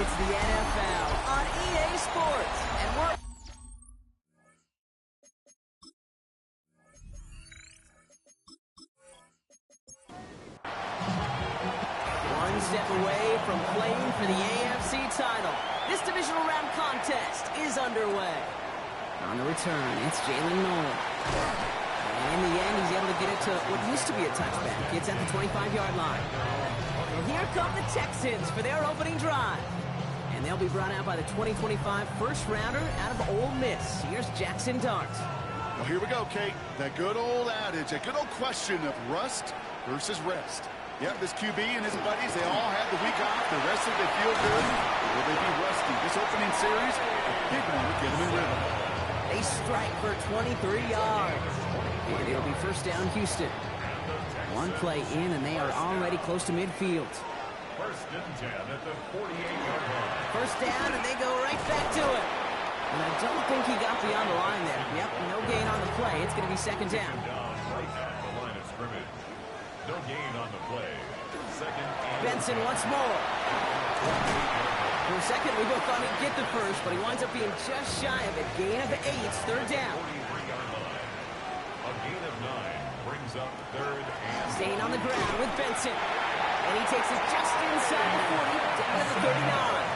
It's the NFL on EA Sports, and we're one step away from playing for the AFC title. This divisional round contest is underway. On the return, it's Jalen Noel. And in the end, he's able to get it to what used to be a touchback. It's at the 25-yard line. And here come the Texans for their opening drive. And they'll be brought out by the 2025 first-rounder out of Ole Miss. Here's Jackson Dart. Well, here we go, Kate. That good old adage, that good old question of rust versus rest. Yep, this QB and his buddies, they all had the week off. The rest of it, they feel good. Or will they be rusty? This opening series, a big one to get them in rhythm. They strike for 23 yards. And it'll be first down, Houston. One play in, and they are already close to midfield. First and 10 at the 48-yard line. First down, and they go right back to it. And I don't think he got beyond the line there. Yep, no gain on the play. It's going to be second down. Right at the line of scrimmage. No gain on the play. Second and Benson once more. For a second, we both thought he'd get the first, but he winds up being just shy of it. Gain of 8, third down. 43-yard line. A gain of 9 brings up third and Staying on the ground with Benson. And he takes it just inside the 40, down to the 39.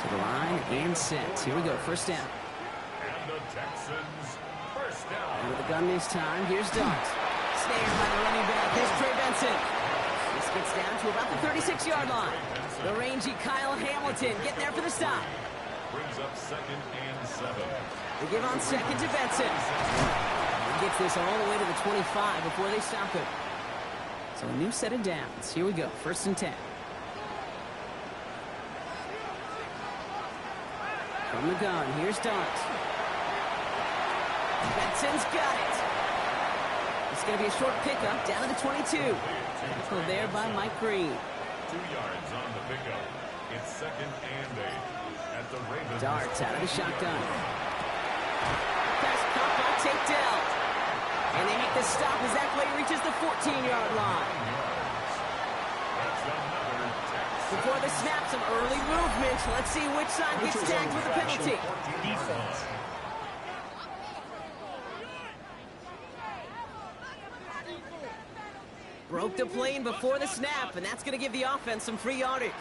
To the line and set. Here we go, first down. And the Texans first down. And with the gun this time, here's Dart. Snared by the running back. Here's Trey Benson. This gets down to about the 36-yard line. The rangy Kyle Hamilton getting there for the stop. Brings up second and 7. They give on second to Benson. He gets this all the way to the 25 before they stop him. So a new set of downs. Here we go, first and 10. From the gun, here's Dart. Benson's got it. It's going to be a short pickup down to the 22. Tackled there by Mike Green. 2 yards on the pickup. It's second and 8 at the Ravens. Dart out of the shotgun. Pass caught by Tate Dell. And they make the stop as that play reaches the 14-yard line. That's another Texans. Before the snap, some early movement. Let's see which side gets tagged with a penalty. Defense. Broke the plane before the snap, and that's going to give the offense some free yardage.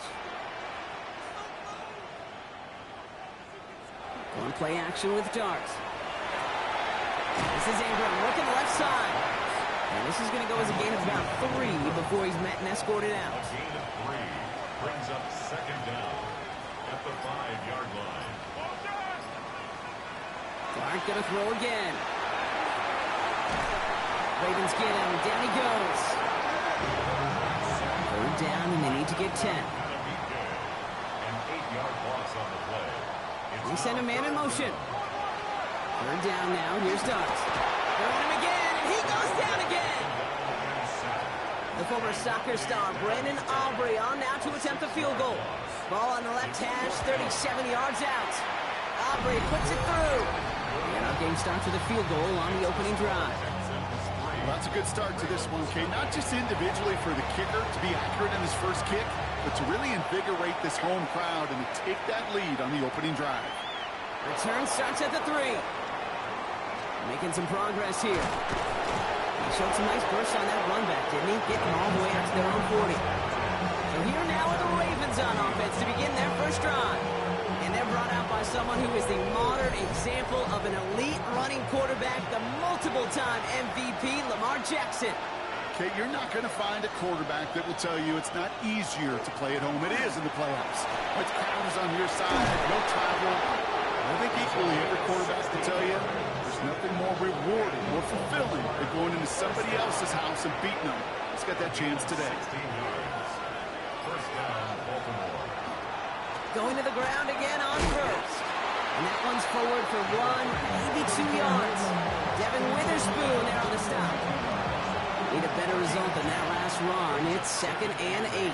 One play action with Dart. This is Ingram looking left side. And this is going to go as a gain of about 3 before he's met and escorted out. A gain of 3 brings up second down at the 5-yard line. Dart going to throw again. Ravens get him. Down he goes. Third down, and they need to get 10. An 8-yard loss on the play. They send a man in motion. Third down now. Here's Dart. Throwing him again, and he goes down again. The former soccer star, Brandon Aubrey, on now to attempt the field goal. Ball on the left hash, 37 yards out. Aubrey puts it through. And our game starts with a field goal on the opening drive. Well, that's a good start to this one, Kate. Not just individually for the kicker to be accurate in his first kick, but to really invigorate this home crowd and to take that lead on the opening drive. Return starts at the 3. Making some progress here. He showed some nice bursts on that run back, didn't he? Getting all the way out to their own 40. So here now are the Ravens on offense to begin their first drive. And they're brought out by someone who is the modern example of an elite running quarterback, the multiple-time MVP, Lamar Jackson. Kate, you're not going to find a quarterback that will tell you it's not easier to play at home. It is in the playoffs. But the crowd is on your side, no travel. I think equally every quarterback will tell you there's nothing more rewarding, more fulfilling than going into somebody else's house and beating them. He's got that chance today. 16 yards. First down, Baltimore. Going to the ground again on first. And that one's forward for 1, maybe 2 yards. Devin Witherspoon there on the stop. Need a better result than that last run. It's second and 8.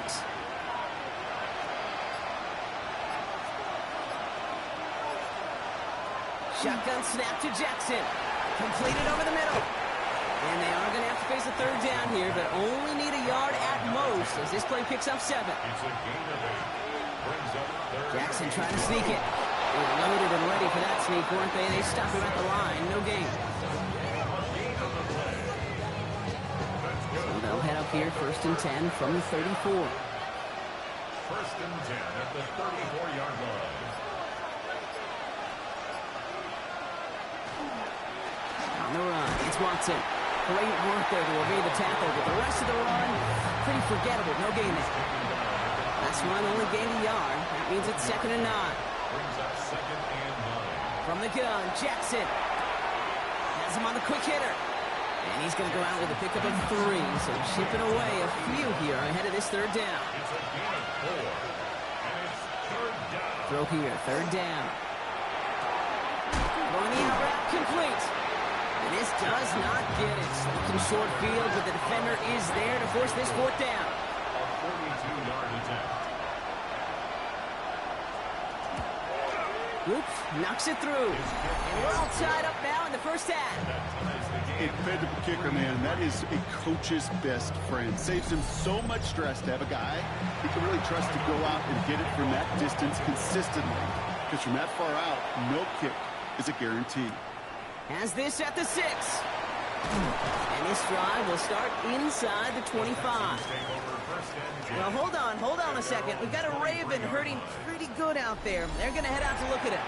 Shotgun snap to Jackson. Completed over the middle. And they are going to have to face a third down here, but only need a yard at most as this play picks up 7. It's a gain of 8. Jackson trying to sneak it. They were loaded and ready for that sneak, weren't they? They stopped him at the line. No gain. So they'll head up here, 1st and 10 from the 34. 1st and 10 at the 34-yard line. On the run, it's Watson. Great work there to evade the tackle, but the rest of the run, pretty forgettable. No gain there. Last run only gained a yard. That means it's 2nd and 9. Brings up 2nd and 9. From the gun, Jackson has him on the quick hitter. And he's going to go out with a pickup of 3, so chipping away a few here ahead of this 3rd down. It's a gain of 4, and it's 3rd down. Throw here, 3rd down. Throwing the out route, complete. And this does not get it. Looking short field, but the defender is there to force this 4th down. A 42-yard attempt. Oops, knocks it through. And we're all tied up now in the 1st half. A dependable kicker, man, that is a coach's best friend. Saves him so much stress to have a guy he can really trust to go out and get it from that distance consistently. Because from that far out, no kick is a guarantee. Has this at the 6. And this drive will start inside the 25. Well, hold on a second. We've got a Raven hurting pretty good out there. They're going to head out to look at him.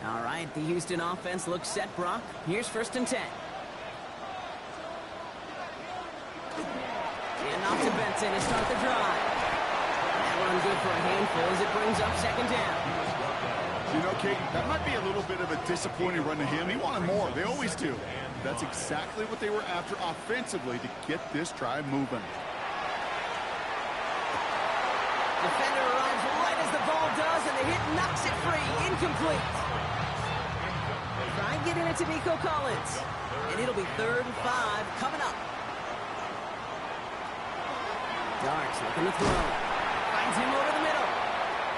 All right, the Houston offense looks set, Brock. Here's 1st and 10. And off to Benson to start the drive. That run good for a handful as it brings up 2nd down. You know, Kate, that might be a little bit of a disappointing run to him. He wanted more. They always do. That's exactly what they were after offensively to get this drive moving. Defender arrives right as the ball does, and the hit knocks it free. Incomplete. Try and get in it to Nico Collins. And it'll be 3rd and 5 coming up. Darks looking to throw. Finds him over the middle.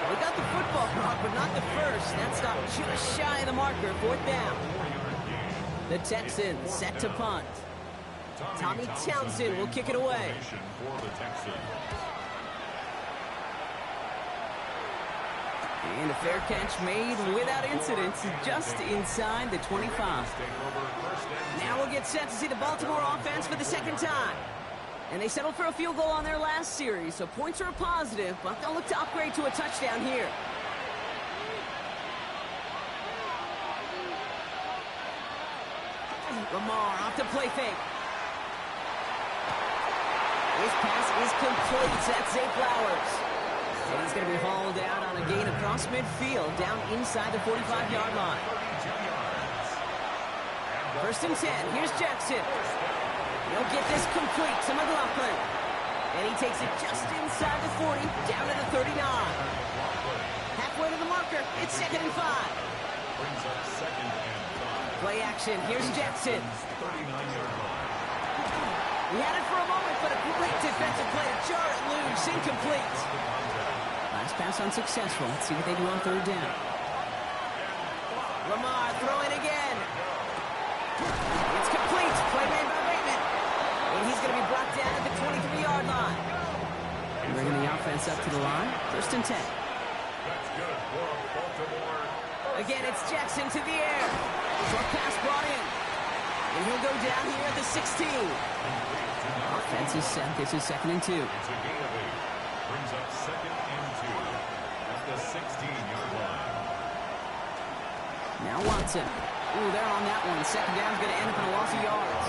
We got the football clock, but not the first. That stopped just shy of the marker. 4th down. The Texans set to punt. Tommy Townsend will kick it away. For the Texans. And a fair catch made without incident, just inside the 25. Now we'll get set to see the Baltimore offense for the 2nd time. And they settled for a field goal on their last series, so points are a positive, but they'll look to upgrade to a touchdown here. Lamar off to play fake. His pass is complete. That's Zay Flowers. And he's going to be hauled out on a gain across midfield, down inside the 45-yard line. 1st and 10. Here's Jackson. He'll get this complete to McLaughlin. And he takes it just inside the 40, down to the 39. Halfway to the marker. It's 2nd and 5. Brings up 2nd and 5. Play action. Here's Jackson. 39-yard line. He had it for a moment, but a great defensive play to jar it loose. Incomplete. Last pass unsuccessful. Let's see what they do on 3rd down. Lamar throwing again. It's complete. Play made by Bateman. And he's going to be brought down at the 23-yard line. Bringing the offense up to the line. 1st and 10. That's good for Baltimore. Again, it's Jackson to the air. Short pass brought in. And he'll go down here at the 16. Offense is set. This is 2nd and 2. It's a gain of 8. Brings up 2nd and 2 at the 16-yard line. Now Watson. Ooh, they're on that one. 2nd down's going to end up in a loss of yards.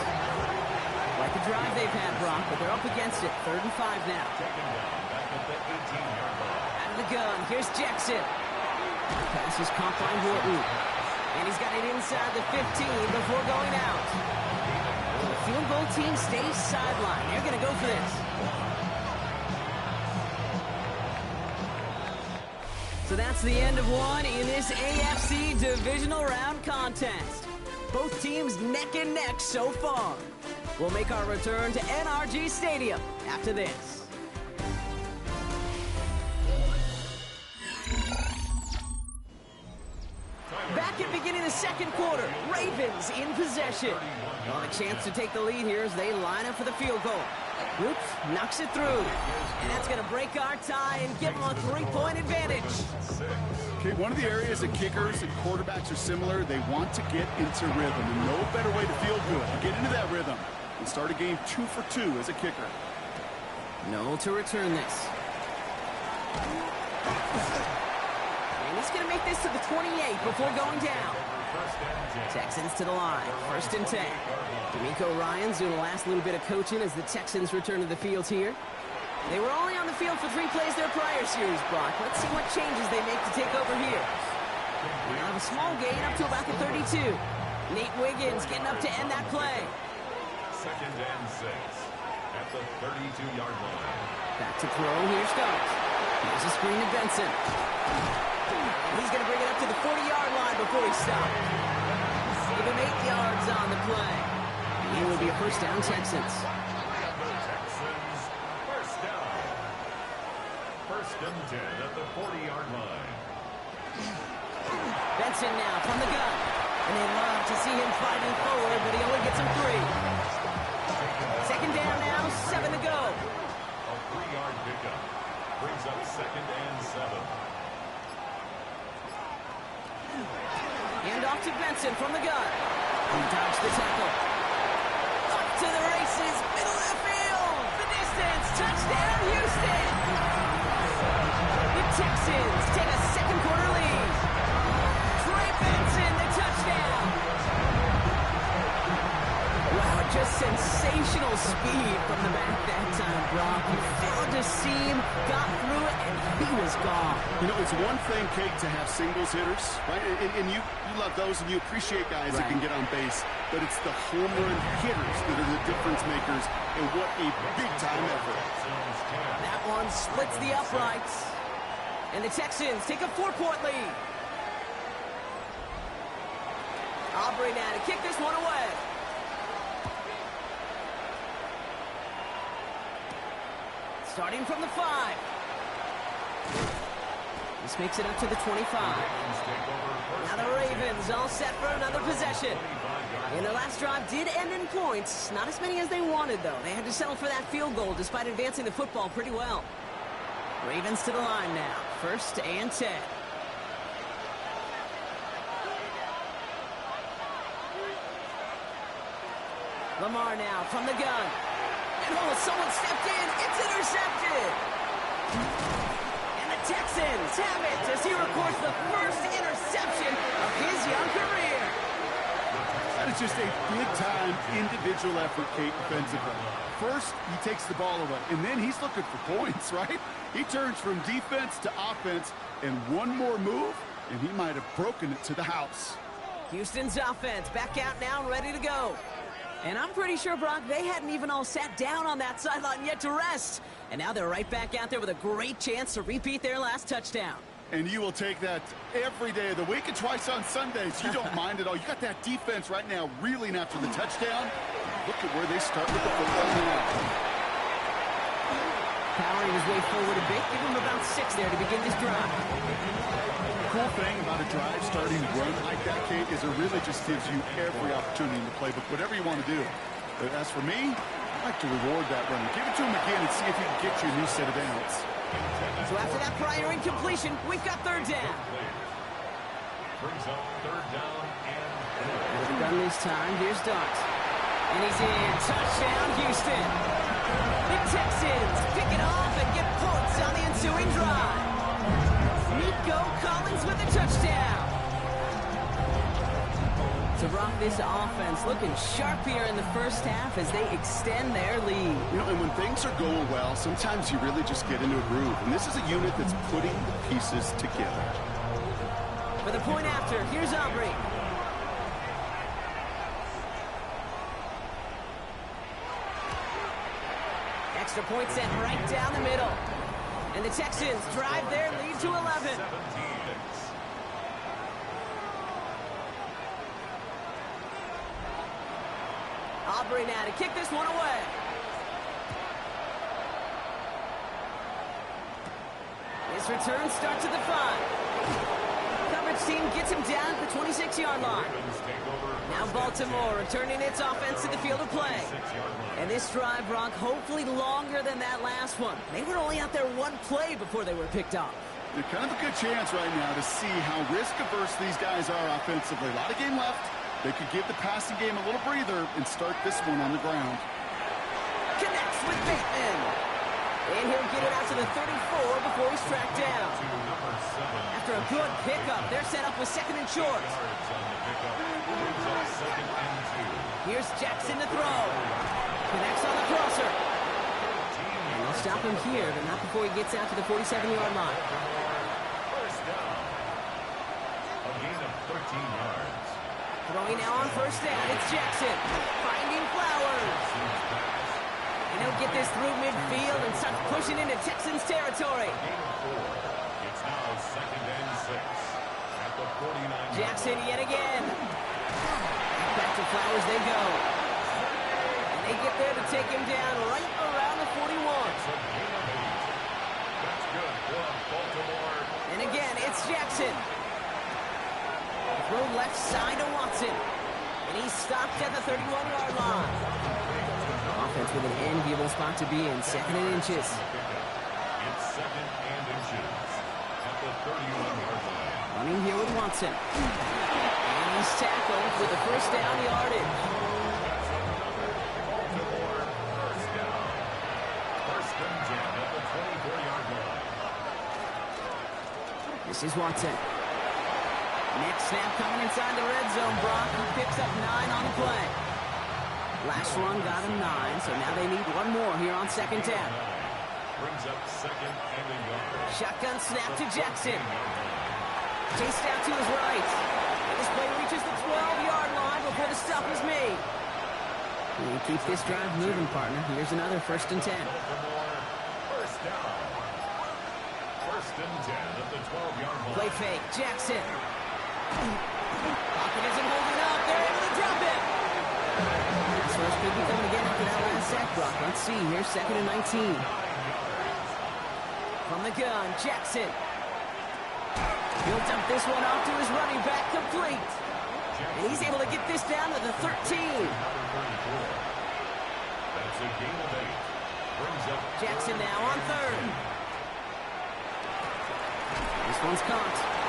Like the drive they've had, Brock, but they're up against it. 3rd and 5 now. 2nd down, back at the 18-yard line. Out of the gun. Here's Jackson. Pass is caught by Horton. And he's got it inside the 15 before going out. The field goal team stays sidelined. They're going to go for this. So that's the end of one in this AFC divisional round contest. Both teams neck and neck so far. We'll make our return to NRG Stadium after this. Back at beginning of the 2nd quarter, Ravens in possession. Well, a chance to take the lead here as they line up for the field goal. Oops, knocks it through. And that's going to break our tie and give them a 3-point advantage. Okay, one of the areas that kickers and quarterbacks are similar, they want to get into rhythm. And no better way to feel good to get into that rhythm and start a game 2 for 2 as a kicker. Noel to return this. And he's going to make this to the 28 before going down. Texans to the line. 1st and 10. D'Amico Ryans doing the last little bit of coaching as the Texans return to the field here. They were only on the field for 3 plays their prior series, Brock. Let's see what changes they make to take over here. They'll have a small gain up to about the 32. Nate Wiggins getting up to end that play. 2nd and 6 at the 32-yard line. Back to throw. Here's Starks. Here's a screen to Benson. He's going to bring it up to the 40-yard line before he stops. Give him 8 yards on the play. And it will be a 1st down, Texans. Texans, 1st down. 1st and 10 at the 40-yard line. Benson now from the gun. And they love to see him fighting forward, but he only gets him 3. 2nd down now, 7 to go. A 3-yard pickup brings up 2nd and 7. Hand off to Benson from the gun. He dodged the tackle. Up to the races, middle of the field. The distance, touchdown, Houston. The Texans take a 2nd quarter lead. Trey Benson, the touchdown. Wow, just sensational speed from the back that time, Brock. He found a seam, got through it, and he was gone. You know, it's one thing, Kate, to have singles hitters, right? And you love those and you appreciate guys that can get on base. But it's the home run hitters that are the difference makers, and what a big-time effort. That one splits the uprights. And the Texans take a 4-point lead. Aubrey now to kick this one away. Starting from the 5. This makes it up to the 25. Now the Ravens all set for another possession. And their last drive did end in points. Not as many as they wanted, though. They had to settle for that field goal despite advancing the football pretty well. Ravens to the line now. 1st and 10. Lamar now from the gun. And oh, someone stepped in. It's intercepted. And the Texans have it as he records the 1st interception of his young career. That is just a big-time individual effort, Kate, defensively. First, he takes the ball away, and then he's looking for points, right? He turns from defense to offense, and one more move, and he might have broken it to the house. Houston's offense back out now and ready to go. And I'm pretty sure, Brock, they hadn't even all sat down on that sideline yet to rest. And now they're right back out there with a great chance to repeat their last touchdown. And you will take that every day of the week and twice on Sundays. You don't mind at all. You got that defense right now reeling after the touchdown. Look at where they start with the football now. Powering his way forward a bit. Give him about 6 there to begin this drive. The cool thing about a drive starting run like that, Kate, is it really just gives you every opportunity in the playbook, whatever you want to do. But as for me, I like to reward that run. Give it to him again and see if he can get you a new set of downs. So after that prior incompletion, we've got 3rd down. Brings up 3rd down and Hasn't done this time. Here's Dart. And he's in. Touchdown, Houston. The Texans pick it off and get points on the ensuing drive. Nico Collins with a touchdown. To rock this offense, looking sharp here in the 1st half as they extend their lead. You know, and when things are going well, sometimes you really just get into a groove. And this is a unit that's putting the pieces together. For the point after, here's Aubrey. Extra point sent right down the middle. And the Texans drive their lead to 11. 17. Aubrey now to kick this one away. His return starts at the 5. Coverage team gets gets him down at the 26-yard line. Now Baltimore returning its offense to the field of play. And this drive, Brock, hopefully longer than that last one. They were only out there one play before they were picked off. They're kind of a good chance right now to see how risk-averse these guys are offensively. A lot of game left. They could give the passing game a little breather and start this one on the ground. Connects with Bateman. And he'll get it out to the 34 before he's tracked down. After a good pickup, they're set up with second and short. Here's Jackson to throw. Connects on the crosser. And they'll stop him here, but not before he gets out to the 47-yard line. First down. A gain of 13 yards. Throwing now on first down, it's Jackson. Finding Flowers. And he'll get this through midfield and start pushing into Texans territory. It's now second and 6 at the 49. Jackson yet again. Back to Flowers they go. And they get there to take him down right around the 41. That's good for Baltimore. And again, it's Jackson. Throw left side to Watson. And he's stopped at the 31-yard line. Offense with an enviable spot to be in, second and inches. It's second and inches at the 31-yard line. Running here with Watson. And he's tackled with the first down yardage. Baltimore first down. First and 10 at the 24-yard line. This is Watson. Next snap coming inside the red zone. Brock, he picks up 9 on the play. Last run got him 9, so now they need one more here on second down. Brings up second and a yard. Shotgun snap to Jackson. Chased out to his right. And this play reaches the 12-yard line before the stop is made. And you keep this drive moving, partner. Here's another first and 10. Baltimore first down. First and 10 at the 12-yard line. Play fake, Jackson. Pocket isn't holding up. They're able to drop it. This rush could be coming again after that last sack, Brock. Let's see. Here's second and 19. From the gun, Jackson. He'll dump this one off to his running back, complete. And he's able to get this down to the 13. That's a gain of 8. Brings up Jackson now on third. This one's caught.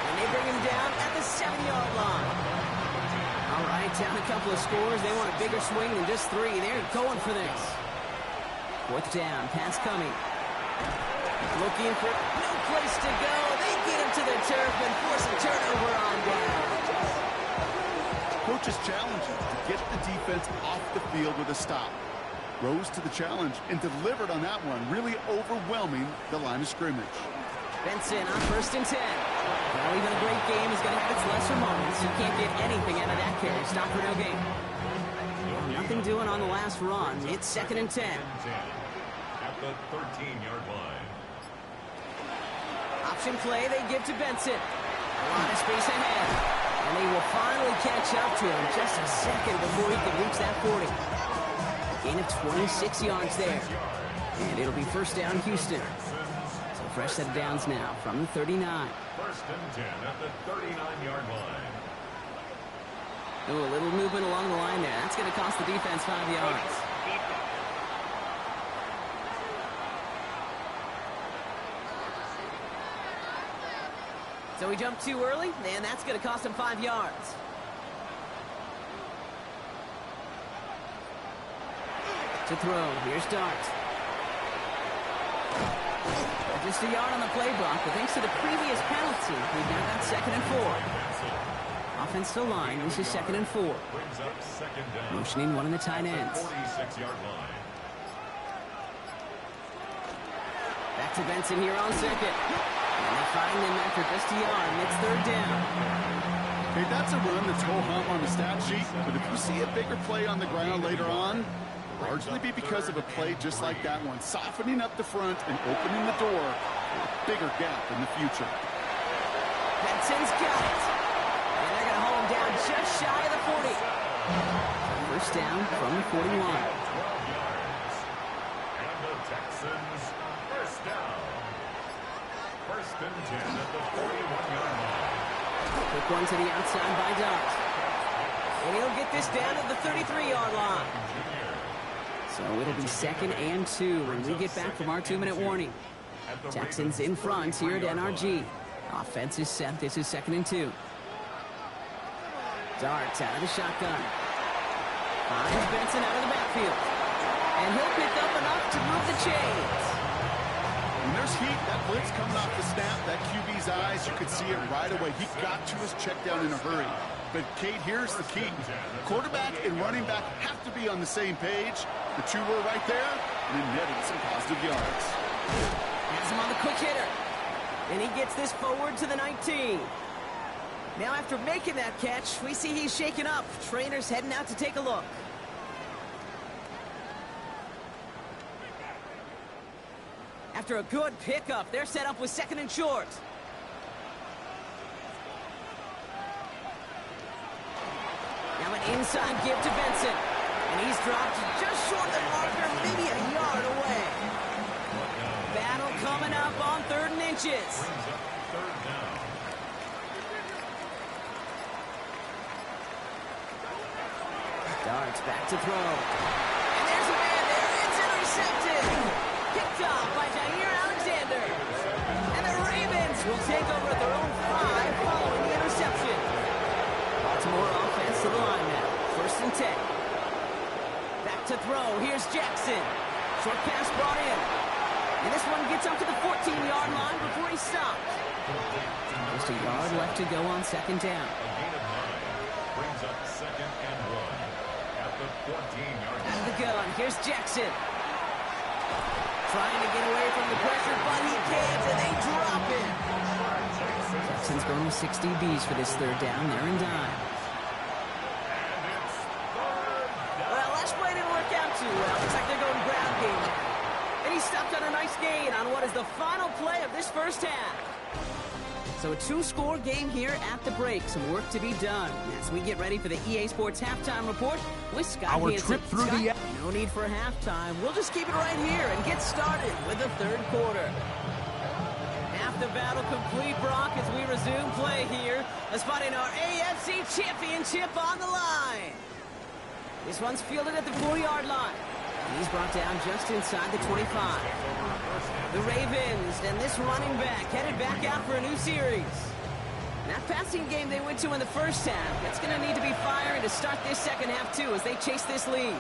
And they bring him down at the 7-yard line. All right, down a couple of scores. They want a bigger swing than just 3. They're going for this. Fourth down, pass coming. Looking for no place to go. They get him to the turf and force a turnover on down. Coach's challenge to get the defense off the field with a stop. Rose to the challenge and delivered on that one, really overwhelming the line of scrimmage. Benson on first and 10. Well, even a great game is going to have its lesser moments. You can't get anything out of that carry. Stop for no gain. Nothing doing on the last run. It's second and 10. at the 13-yard line. Option play they give to Benson. A lot of space ahead. And they will finally catch up to him just a second before he can reach that 40. Gain of 26 yards there. And it'll be first down Houston. So fresh set of downs now from the 39. First and 10 at the 39-yard line. Ooh, a little movement along the line there. That's going to cost the defense 5 yards. So he jumped too early, and that's going to cost him 5 yards. To throw, here's Dart. Just a yard on the play block, but thanks to the previous penalty, we've now got 2nd and 4. Offense still line, this is 2nd and 4. Brings up second down. Motioning one of the tight ends. 46-yard line. Back to Benson here on second. And they find him after just a yard, and it's 3rd down. Hey, that's a run that's ho-hum on the stat sheet, but if you see a bigger play on the ground later on, largely be because of a play just like that one, softening up the front and opening the door for a bigger gap in the future. Benson's got it. And they're going to hold him down just shy of the 40. First down from the 41. 12 yards. And the Texans first down. First and 10 at the 41-yard line. The Quick one to the outside by Dart. And he'll get this down to the 33-yard line. So it'll be 2nd and 2 when we get back from our 2-minute warning. Texans in front here at NRG. Offense is set. This is 2nd and 2. Dart out of the shotgun. Finds Benson out of the backfield. And he'll pick up enough to move the chains. When there's heat, that blitz coming off the snap, that QB's eyes, you could see it right away. He got to his check down in a hurry. But, Kate, here's the key. Quarterback and running back have to be on the same page. The two were right there, and it netted some positive yards. Has him on the quick hitter. And he gets this forward to the 19. Now, after making that catch, we see he's shaken up. Trainer's heading out to take a look. After a good pickup, they're set up with 2nd and short. Now an inside give to Benson. And he's dropped just short of the marker, maybe a yard away. Battle coming up on 3rd and inches. Darts back to throw. And there's a man there. It's intercepted. Picked off by Jair Alexander. And the Ravens will take over at their own 5 following the interception. Baltimore offense to the line now. 1st and 10. Back to throw. Here's Jackson. Short pass brought in. And this one gets up to the 14-yard line before he stopped. Just a yard left to go on 2nd down. A gain of 9 brings up 2nd and 1 at the 14-yard line. Out of the gun. Here's Jackson. Trying to get away from the pressure, but he can't, and they drop it. Jackson's going with 6 DBs for this 3rd down. They're in dime. Well, last play didn't work out too well. Looks like they're going ground game now. And he stopped on a nice gain on what is the final play of this 1st half. So a 2-score game here at the break. Some work to be done as we get ready for the EA Sports Halftime Report with Scott Hansen. Trip through Scott, the... no need for halftime. We'll just keep it right here and get started with the 3rd quarter. Half the battle complete, Brock, as we resume play here. Spotting our AFC Championship on the line. This one's fielded at the 4-yard line. He's brought down just inside the 25. The Ravens and this running back headed back out for a new series. That passing game they went to in the 1st half, it's going to need to be firing to start this 2nd half too as they chase this lead.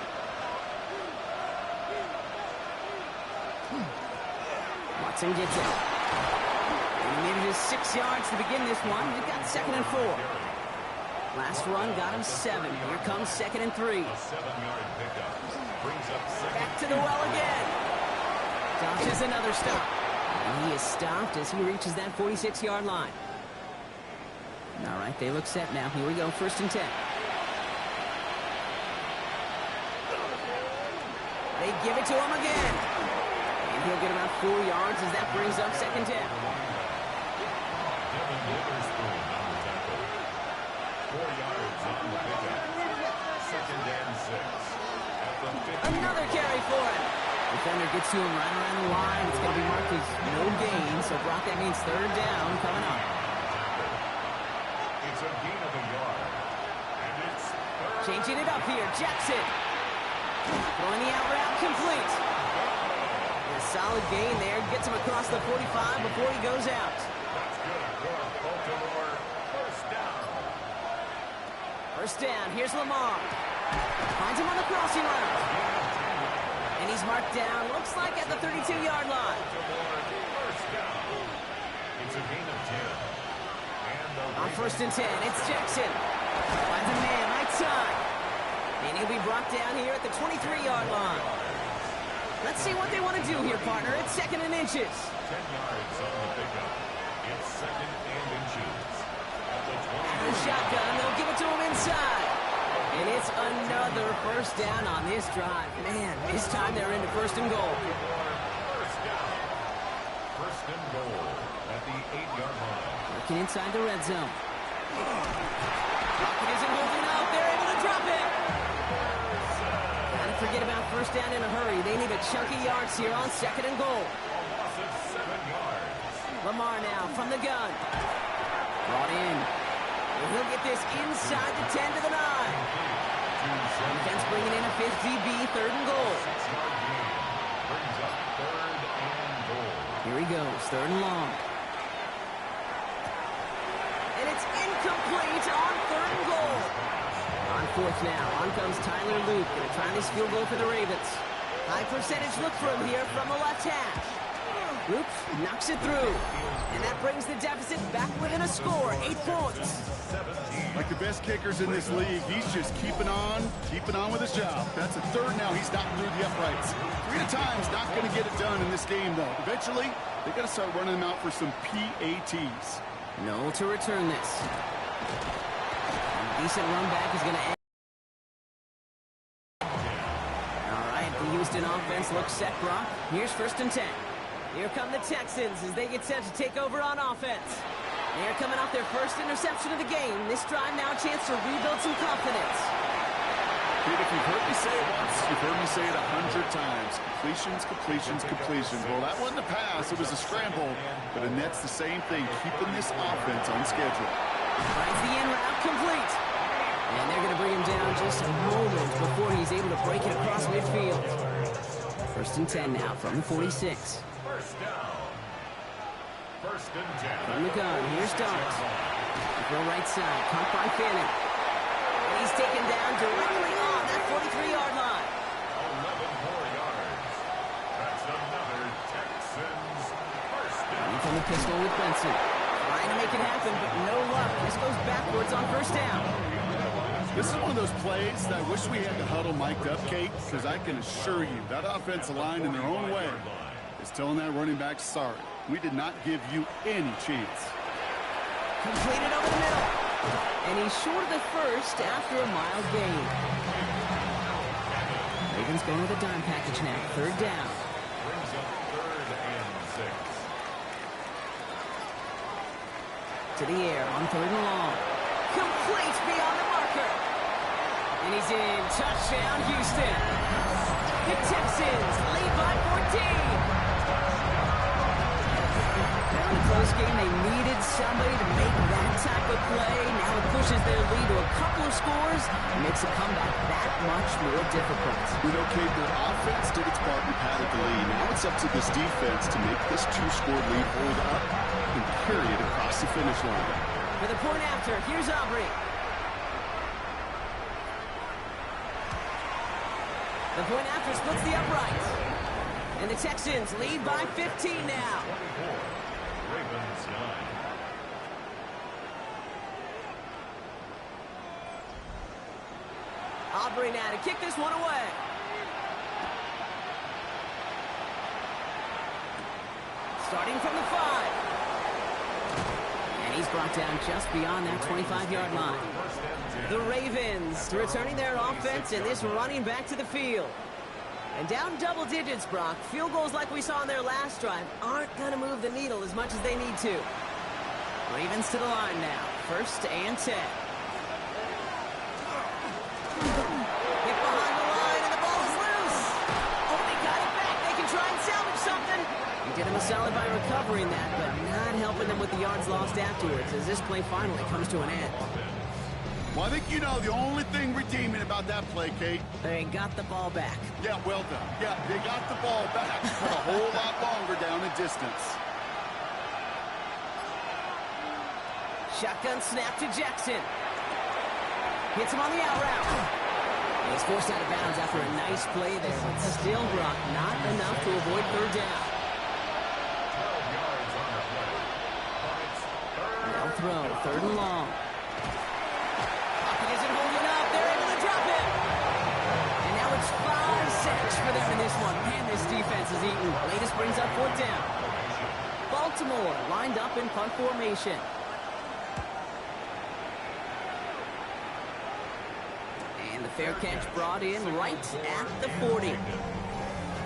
Watson gets it. And he needed his 6 yards to begin this one. They've got 2nd and 4. Last run got him 7. Here comes 2nd and 3. A 7-yard pickup brings up 2nd. Back to the well again. Dodges another stop. And he is stopped as he reaches that 46-yard line. All right, they look set now. Here we go, 1st and 10. They give it to him again. And he'll get about 4 yards as that brings up 2nd down. Devin Witherspoon on the tackle. 4 yards on the pickup. 2nd and 6. At the 50. Another carry for him. Defender gets to him right around the line. It's going to be marked as no gain. So, Brock, that means 3rd down coming up. It's a gain of a yard. And it's Changing it up here. Jackson. Throwing the out route complete. And a solid gain there. Gets him across the 45 before he goes out. That's good for Baltimore. 1st down. 1st down. Here's Lamar. Finds him on the crossing route. And he's marked down, looks like at the 32-yard line. Baltimore. 1st down. It's a gain of 10. On 1st and 10, it's Jackson. Finds a man right side. And he'll be brought down here at the 23-yard line. Let's see what they want to do here, partner. It's 2nd and inches. 10 yards on the pickup. It's 2nd and inches. At the 20. The shotgun, they'll give it to him inside. And it's another 1st down on this drive. Man, this time they're into 1st and goal. 1st down. 1st and goal at the 8-yard line. Working inside the red zone. Rocket isn't holding up. They're able to drop it. Gotta forget about 1st down in a hurry. They need a chunky yards here on 2nd and goal. A loss of 7 yards. Lamar now from the gun. Brought in. He'll get this inside the 10 to the 9. Defense bringing in a 5th DB, 3rd and goal. Brings up 3rd and goal. Here he goes, 3rd and long. And it's incomplete on 3rd and goal. On 4th now, on comes Tyler Luke. Going to try this field goal for the Ravens. High percentage look for him here from the left hash. Luke knocks it through. And that brings the deficit back within a score, 8 points. Like the best kickers in this league, he's just keeping on with his job. That's a 3rd now. He's knocking through the uprights. 3 at a time's not going to get it done in this game, though. Eventually, they got to start running them out for some PATs. No to return this. A decent run back is going to end. All right, the Houston offense looks set, Brock. Here's 1st and 10. Here come the Texans as they get set to take over on offense. They're coming off their first interception of the game. This drive now a chance to rebuild some confidence. Pete, if you've heard me say it once, you've heard me say it 100 times. Completions. Well, that wasn't a pass. It was a scramble. But Annette's the same thing, keeping this offense on schedule. Finds the in route complete. And they're going to bring him down just a moment before he's able to break it across midfield. 1st and 10 now from the 46. First down. 1st and 10. From the gun, here's Dart. Throw right side, caught by Fanning. And he's taken down directly on that 43-yard line. 11 more yards. That's another Texans first down. Coming from the pistol with Benson. Trying to make it happen, but no luck. This goes backwards on 1st down. This is one of those plays that I wish we had the huddle mic'd up, Kate, because I can assure you that offensive line in their own way is telling that running back, sorry, we did not give you any chance. Completed over the middle. And he's short of the 1st after a mild gain. Ravens going with a dime package now. 3rd down. Brings up 3rd and 6. To the air on 3rd and long. Complete beyond the marker. And he's in. Touchdown, Houston. The Texans lead by 14. Now in a close game, they needed somebody to make that type of play. Now it pushes their lead to a couple of scores and makes a comeback that much more difficult. You know, Kate, their offense did its part and padded the lead. Now it's up to this defense to make this 2-score lead hold up and carry it across the finish line. For the point after, here's Aubrey. The point after splits the uprights. And the Texans lead by 15 now. 24. Ravens 9. Aubrey now to kick this one away. Starting from the 5. And he's brought down just beyond that 25-yard line. The Ravens returning their offense and this running back to the field. And down double digits, Brock. Field goals like we saw on their last drive aren't going to move the needle as much as they need to. Ravens to the line now. 1st and 10. Hit behind the line and the ball is loose. Oh, they got it back. They can try and salvage something. He did him a solid by recovering that, but not helping them with the yards lost afterwards as this play finally comes to an end. Well, I think you know the only thing redeeming about that play, Kate. They got the ball back. Yeah, well done. Yeah, they got the ball back for a whole lot longer down in distance. Shotgun snap to Jackson. Hits him on the out route. He's forced out of bounds after a nice play there, but still, Brock, not enough to avoid 3rd down. 12 yards on the play. But it's 3rd. Now throw, 3rd and long. Isn't holding up. They're able to drop it. And now it's 5 sacks for them in this one. Man, this defense is eating. Latest brings up 4th down. Baltimore lined up in punt formation. And the fair catch brought in right at the 40.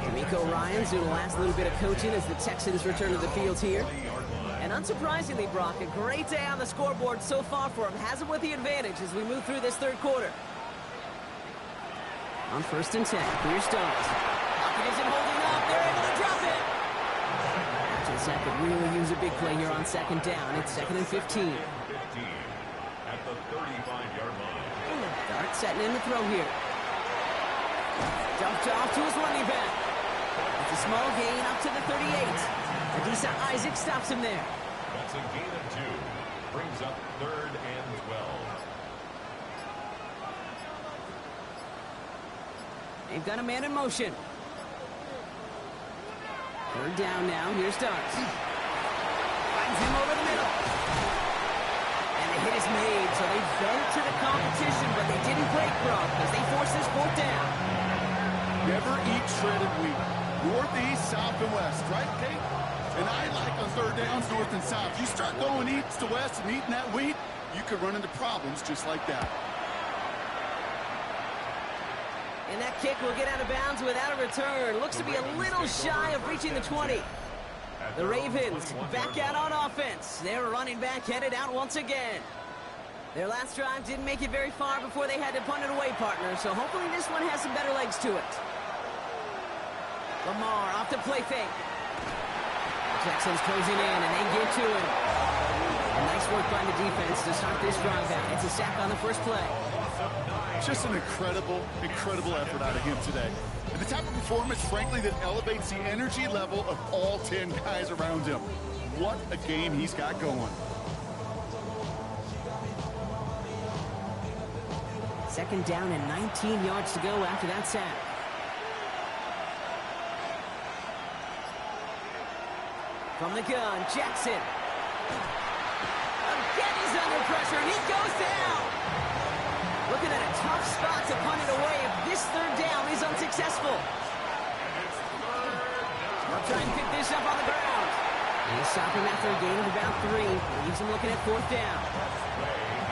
D'Amico Ryans doing the last little bit of coaching as the Texans return to the field here. And unsurprisingly, Brock, a great day on the scoreboard so far for him. Has him with the advantage as we move through this 3rd quarter. On 1st and 10, here's Starks. Pocket isn't holding up. They're able to drop it. After the sack could really use a big play here on 2nd down. It's 2nd and 15. at the 35-yard line. Dart setting in the throw here. Dumped off to his running back. It's a small gain up to the 38. Adisa Isaac stops him there. That's a gain of 2. Brings up 3rd and 12. They've got a man in motion. 3rd down now. Here's Starks. Finds him over the middle. And the hit is made, so they bent to the competition, but they didn't break Brock as they force this 4th down. Never eat shredded wheat. Northeast, south, and west, right, Kate? And I like on 3rd downs, north and south. You start going east to west and eating that wheat, you could run into problems just like that. And that kick will get out of bounds without a return. Looks to be a little shy of reaching the 20. The Ravens back out on offense. Their running back headed out once again. Their last drive didn't make it very far before they had to punt it away, partner, so hopefully this one has some better legs to it. Lamar off the play fake. Texans closing in, and they get to him. Nice work by the defense to start this drive out. It's a sack on the first play. Just an incredible, incredible effort out of him today. And the type of performance, frankly, that elevates the energy level of all 10 guys around him. What a game he's got going. 2nd down and 19 yards to go after that sack. From the gun, Jackson. Again, he's under pressure, and he goes down. Looking at a tough spot to punt it away if this 3rd down is unsuccessful. They'll try and pick this up on the ground. He's stopping after a gain of about 3. Leaves him looking at 4th down.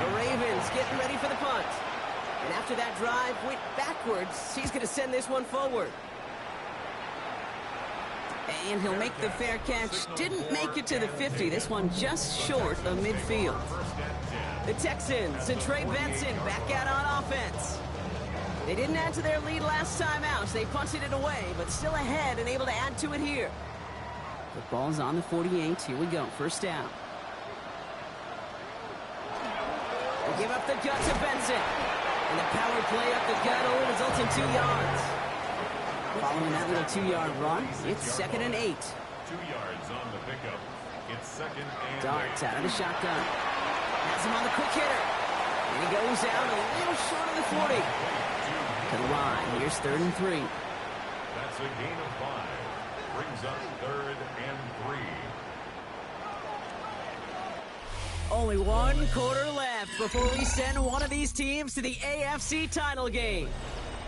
The Ravens getting ready for the punt. And after that drive went backwards, he's going to send this one forward. And he'll make the fair catch. Didn't make it to the 50. This one just short of midfield. The Texans and Trey Benson back out on offense. They didn't add to their lead last time out. They punted it away, but still ahead and able to add to it here. The ball's on the 48. Here we go. 1st down. They give up the gut to Benson. And the power play up the gut only results in 2 yards. Following that little 2-yard run, it's 2nd and 8. 2 yards on the pickup. It's 2nd and 8. Darts out of the shotgun. Has him on the quick hitter. And he goes out a little short of the 40. To the line. Here's 3rd and 3. That's a gain of 5. Brings up 3rd and 3. Only 1 quarter left before we send one of these teams to the AFC title game.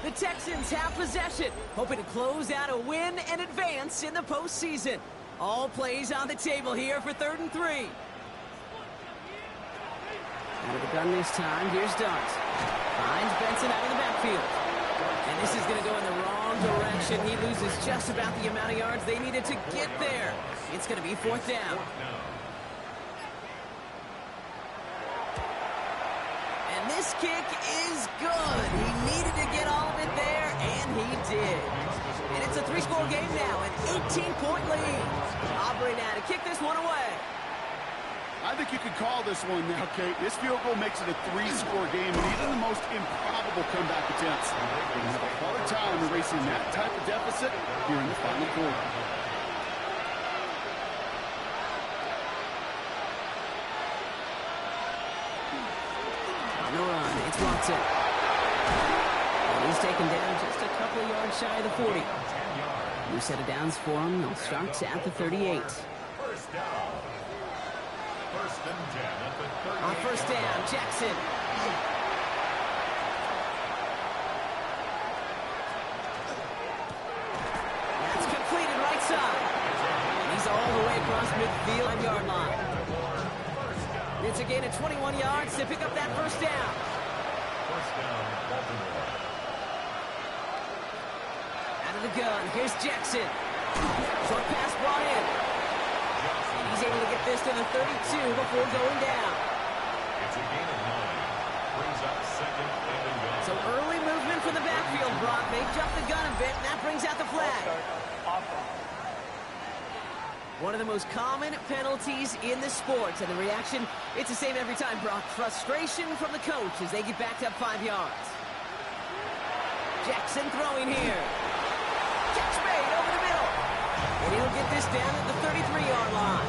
The Texans have possession, hoping to close out a win and advance in the postseason. All plays on the table here for 3rd and 3. Out of the gun this time, here's Dart. Finds Benson out of the backfield. And this is going to go in the wrong direction. He loses just about the amount of yards they needed to get there. It's going to be 4th down. And this kick is good. He needed to get all of it there, and he did. And it's a 3-score game now, an 18-point lead. Aubrey now to kick this one away. I think you could call this one now, Kate. This field goal makes it a 3-score game, and even the most improbable comeback attempts will have a hard time erasing that type of deficit here in the final quarter. On the run, it's Watson. And he's taken down just a couple of yards shy of the 40. New set of downs for him. They'll start at the 38. First down. 1st and 10 at the 38. On 1st down, Jackson. That's completed right side. And he's all the way across midfield, 5-yard line. It's a gain of 21 yards to pick up that 1st down. 1st down, Baltimore. Out of the gun, here's Jackson. Short pass brought in. He's able to get this to the 32 before going down. It's a gain of 9. Brings up 2nd and 1. So early movement from the backfield, Brock. They jumped the gun a bit, and that brings out the flag. One of the most common penalties in the sport. And the reaction, it's the same every time, Brock. Frustration from the coach as they get backed up 5 yards. Jackson throwing here. Catch made over the middle. And he'll get this down at the 33-yard line.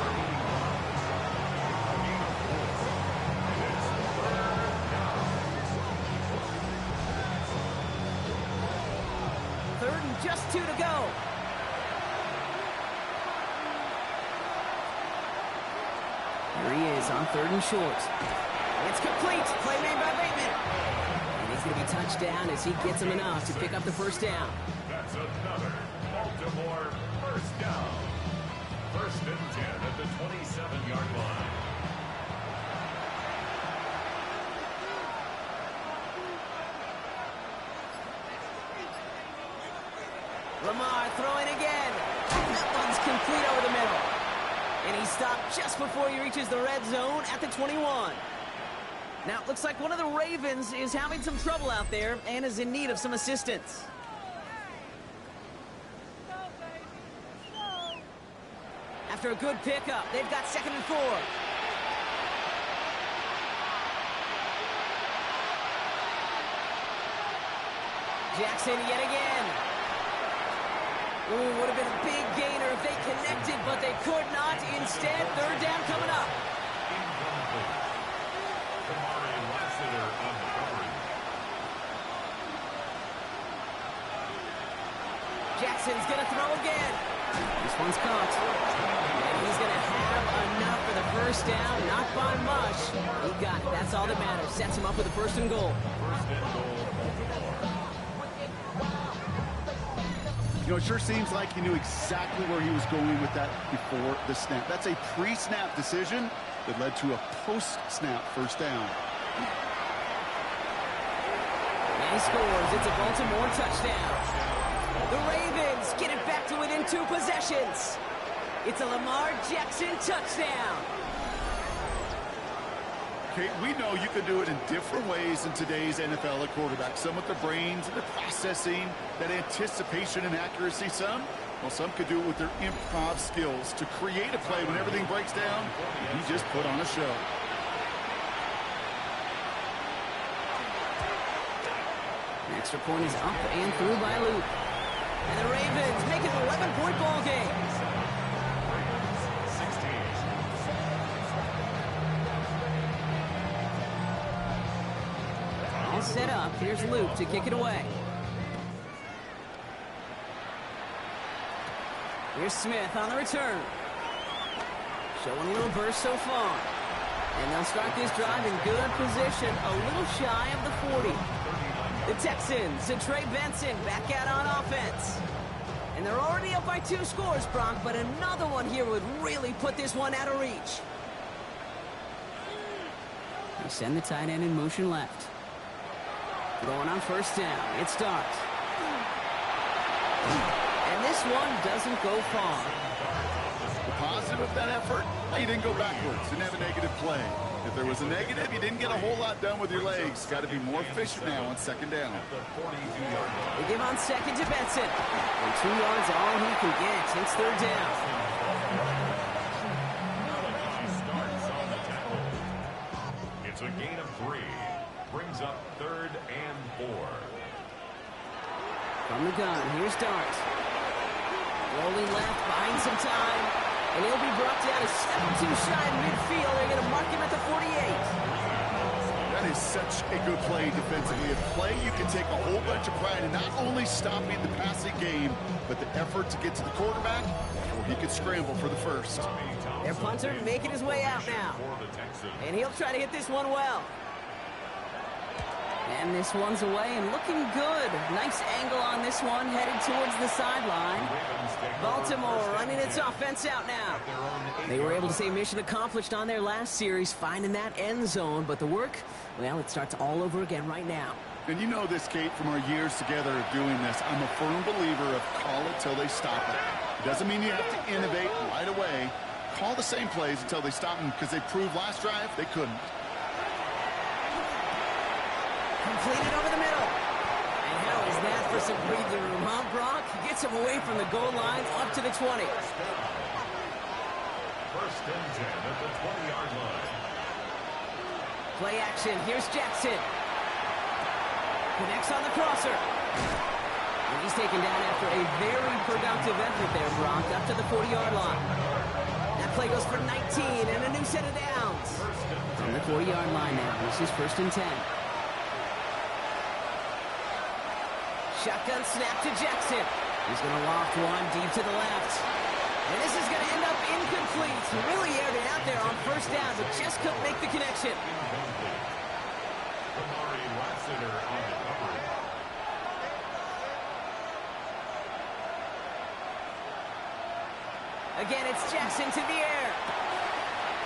Third and just 2 to go. Here he is on 3rd and short. It's complete. Play made by Bateman. And he's going to be touched down as he gets him enough to pick up the first down. That's another Baltimore first down. 1st and 10 at the 27-yard line. Lamar throwing again. That one's complete over the middle. And he stopped just before he reaches the red zone at the 21. Now, it looks like one of the Ravens is having some trouble out there and is in need of some assistance. After a good pickup, they've got 2nd and 4. Jackson yet again. Ooh, would have been a big gainer if they connected, but they could not. Instead, 3rd down coming up. Incomplete. Kamari Lassiter on the coverage. Jackson's going to throw again. This one's caught. And he's going to have enough for the first down. Not by much. He got it. That's all that matters. Sets him up with a 1st and goal. 1st and goal, Baltimore. You know, it sure seems like he knew exactly where he was going with that before the snap. That's a pre-snap decision that led to a post-snap first down. And he scores. It's a Baltimore touchdown. The Ravens get it back to within 2 possessions. It's a Lamar Jackson touchdown. Okay, we know you can do it in different ways in today's NFL at quarterback. Some with the brains and the processing, that anticipation and accuracy. Some could do it with their improv skills to create a play when everything breaks down. He just put on a show. An extra point is up and through by Luke. And the Ravens make it an 11-point ball game. All set up. Here's Luke to kick it away. Here's Smith on the return. Showing a little burst so far. And they'll start this drive in good position, a little shy of the 40. The Texans and Trey Benson back out on offense. And they're already up by 2 scores, Brock, but another one here would really put this one out of reach. They send the tight end in motion left. Going on first down. It starts. And this one doesn't go far. The positive of that effort, he didn't go backwards, didn't have a negative play. If there was a negative, you didn't get a whole lot done with your legs. Got to be more efficient now on 2nd down. They give on 2nd to Benson. And 2 yards all he can get. It's 3rd down. Starts on the tackle. It's a gain of 3. Brings up 3rd and 4. From the gun, here's Dart. Rolling left, buying some time. And he'll be brought down a step or 2 shy of midfield. They're going to mark him at the 48. That is such a good play defensively. A play you can take a whole bunch of pride in not only stopping the passing game, but the effort to get to the quarterback before he could scramble for the first. Their punter making his way out now. And he'll try to hit this one well. And this one's away and looking good. Nice angle on this one, headed towards the sideline. Baltimore running its offense out now. They were able to say mission accomplished on their last series, finding that end zone. But the work, well, it starts all over again right now. And you know this, Kate, from our years together of doing this. I'm a firm believer of call it till they stop it. It doesn't mean you have to innovate right away. Call the same plays until they stop them, because they proved last drive they couldn't. Completed over the middle. And how is that for some breathing room, huh, Brock? Gets him away from the goal line up to the 20. First and 10 at the 20-yard line. Play action. Here's Jackson. Connects on the crosser. And he's taken down after a very productive effort there, Brock, up to the 40-yard line. That play goes for 19 and a new set of downs. From the 40-yard line now. This is first and 10. Shotgun snap to Jackson. He's going to loft one deep to the left. And this is going to end up incomplete. He really aired it out there on first down, but just couldn't make the connection. Kamari Lassiter on the coverage. Again, it's Jackson to the air.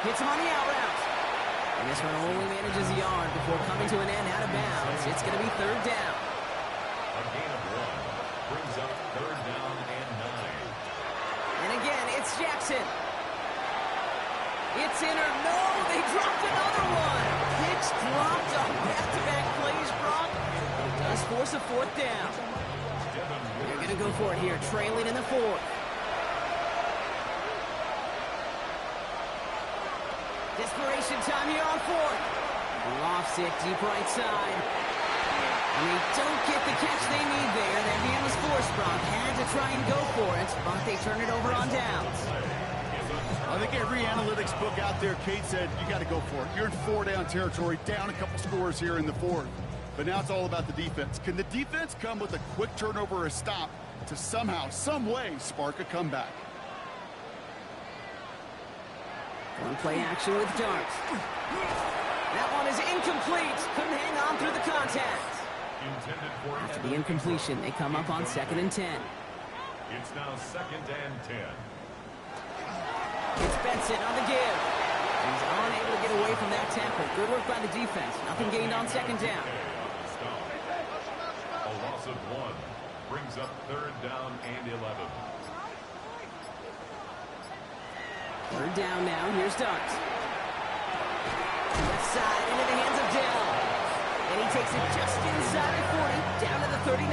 Hits him on the out route. And this one only manages a yard before coming to an end out of bounds. It's going to be third down. A gain of 1 brings up third down and 9. And again, it's Jackson. It's in or no, they dropped another one. Pitch dropped on back-to-back plays, Brock. Does force a fourth down. They're going to go for it here, trailing in the fourth. Desperation time here on fourth. Lofts it deep right side. And they don't get the catch they need there. That man was forced, Brock. Had to try and go for it, but they turn it over on downs. I think every analytics book out there, Kate said, you got to go for it. You're in 4-down territory, down a couple scores here in the fourth. But now it's all about the defense. Can the defense come with a quick turnover or a stop to somehow, some way, spark a comeback? One play action with Dart. That one is incomplete. Couldn't hang on through the contact. After the incompletion, they come up on 2nd and 10. It's now 2nd and 10. It's Benson on the give. He's unable to get away from that tackle. Good work by the defense. Nothing gained on 2nd down. A loss of 1 brings up third down and 11. Third down now. Here's Dart. Left side into the hands of Dell. And he takes it just inside the 40, down to the 39.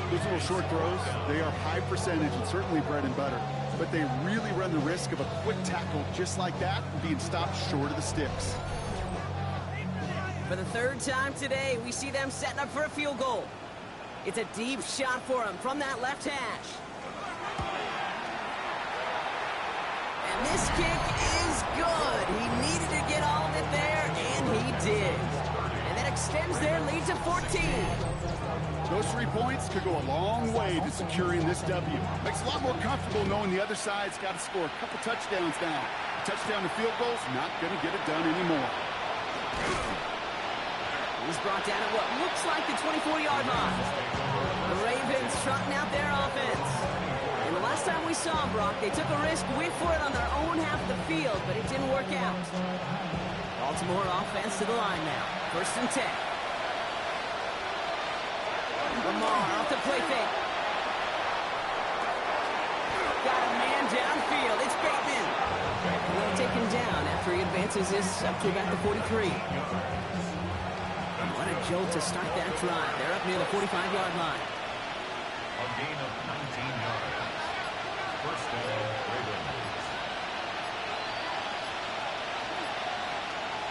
Those little short throws, they are high percentage and certainly bread and butter. But they really run the risk of a quick tackle just like that and being stopped short of the sticks. For the third time today, we see them setting up for a field goal. It's a deep shot for him from that left hash. And this kick is good. He needed to get all of it there, and he did. And that extends their lead to 14. Those 3 points could go a long way to securing this W. Makes it a lot more comfortable knowing the other side's got to score a couple touchdowns now. A touchdown to field goal's not going to get it done anymore. He's brought down at what looks like the 24-yard line. The Ravens trotting out their offense. And the last time we saw them, Brock, they took a risk, went for it on their own half of the field, but it didn't work out. Baltimore offense to the line now. First and 10. Lamar off the play fake. Got a man downfield. It's Bateman. Well taken down after he advances this up to about the 43. What a jolt to start that drive. They're up near the 45-yard line. A gain of 19 yards. First down, Ravens.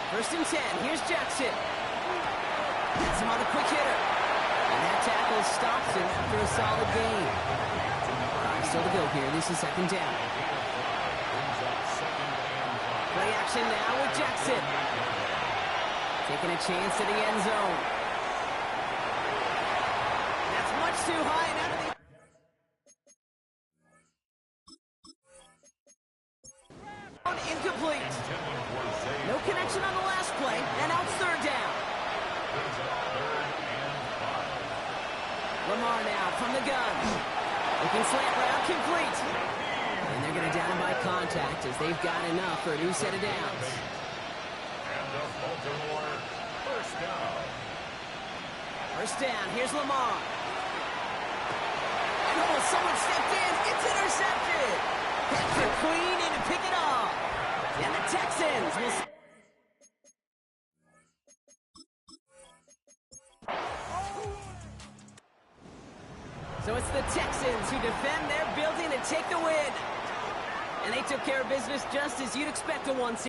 First and 10. Here's Jackson. Gets him on the quick hitter. And that tackle stops him after a solid gain. Still to go here. This is 2nd down. Play action now with Jackson. Taking a chance to the end zone. That's much too high and out of the... Incomplete. No connection on the last play, and now it's third down. Lamar now from the gun. Looking slant route, complete. And they're going to down him by contact as they've got enough for a new set of downs. And the Baltimore first down. First down, here's Lamar. And oh, someone stepped in. It's intercepted. Patrick Queen in to pick it off. And the Texans will... So it's the Texans who defend their building and take the win. And they took care of business just as you'd expect a one-seed.